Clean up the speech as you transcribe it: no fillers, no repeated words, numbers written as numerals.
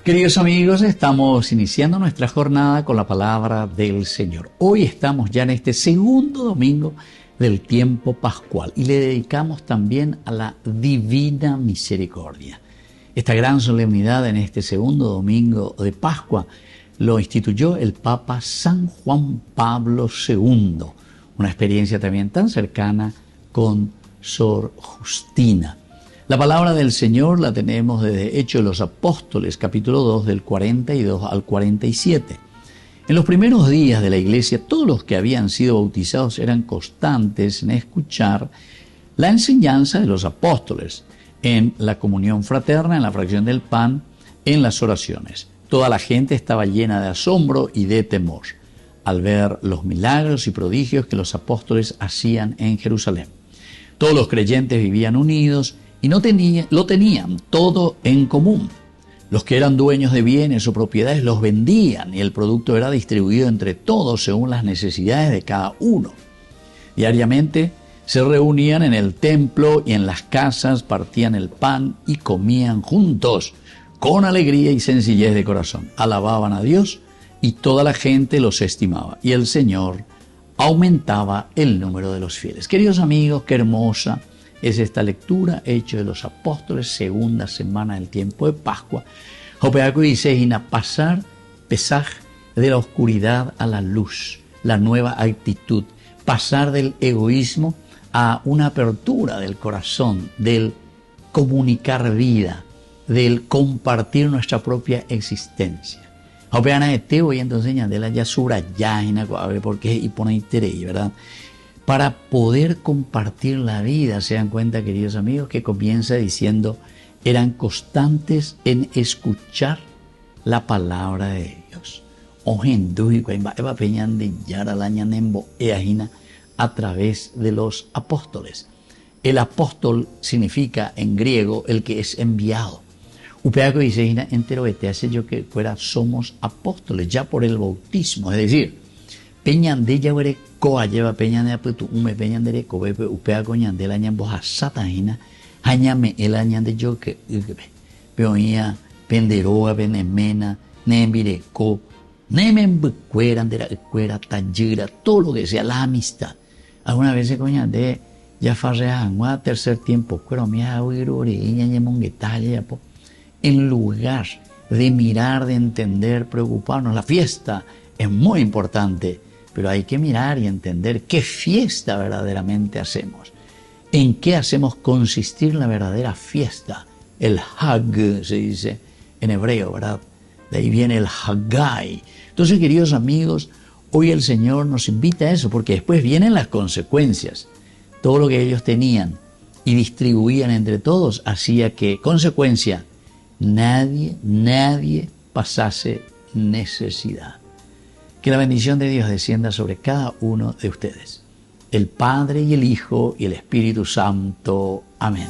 Queridos amigos, estamos iniciando nuestra jornada con la palabra del Señor. Hoy estamos ya en este segundo domingo del tiempo pascual y le dedicamos también a la Divina Misericordia. Esta gran solemnidad en este segundo domingo de Pascua lo instituyó el Papa San Juan Pablo II, una experiencia también tan cercana con Sor Justina. La palabra del Señor la tenemos desde Hechos de los Apóstoles, capítulo 2, del 42 al 47. En los primeros días de la iglesia, todos los que habían sido bautizados eran constantes en escuchar la enseñanza de los apóstoles, en la comunión fraterna, en la fracción del pan, en las oraciones. Toda la gente estaba llena de asombro y de temor al ver los milagros y prodigios que los apóstoles hacían en Jerusalén. Todos los creyentes vivían unidos y lo tenían todo en común. Los que eran dueños de bienes o propiedades los vendían y el producto era distribuido entre todos según las necesidades de cada uno. Diariamente se reunían en el templo y en las casas, partían el pan y comían juntos con alegría y sencillez de corazón. Alababan a Dios y toda la gente los estimaba y el Señor aumentaba el número de los fieles. Queridos amigos, qué hermosa es esta lectura, Hechos de los Apóstoles, segunda semana del tiempo de Pascua. Hopeaco dice, pasar Pesaj de la oscuridad a la luz, la nueva actitud, pasar del egoísmo a una apertura del corazón, del comunicar vida, del compartir nuestra propia existencia. Hopeana de Teo y entonces de la yasura ya porque y pone interés, ¿verdad? Para poder compartir la vida, se dan cuenta, queridos amigos, que comienza diciendo, eran constantes en escuchar la palabra de Dios. A través de los apóstoles. El apóstol significa en griego el que es enviado. Upeaco dice, entero hace yo que fuera somos apóstoles ya por el bautismo, es decir, peñande ya veré coa lleva peñande aputu ume peñande de cobe upea coñande la ñambo hasata hina hañame el añande yo que peoía penderoa penemena nembire co nemen bucueran de la cuera tanyira todo lo que sea la amistad. Alguna vez se coñande ya farrean a tercer tiempo cuero mía oirore ñañe monguetalle po en lugar de mirar, de entender, preocuparnos. La fiesta es muy importante, pero hay que mirar y entender qué fiesta verdaderamente hacemos. ¿En qué hacemos consistir la verdadera fiesta? El Hag, se dice en hebreo, ¿verdad? De ahí viene el Haggai. Entonces, queridos amigos, hoy el Señor nos invita a eso, porque después vienen las consecuencias. Todo lo que ellos tenían y distribuían entre todos hacía que, consecuencia, nadie pasase necesidad. Que la bendición de Dios descienda sobre cada uno de ustedes, el Padre y el Hijo y el Espíritu Santo. Amén.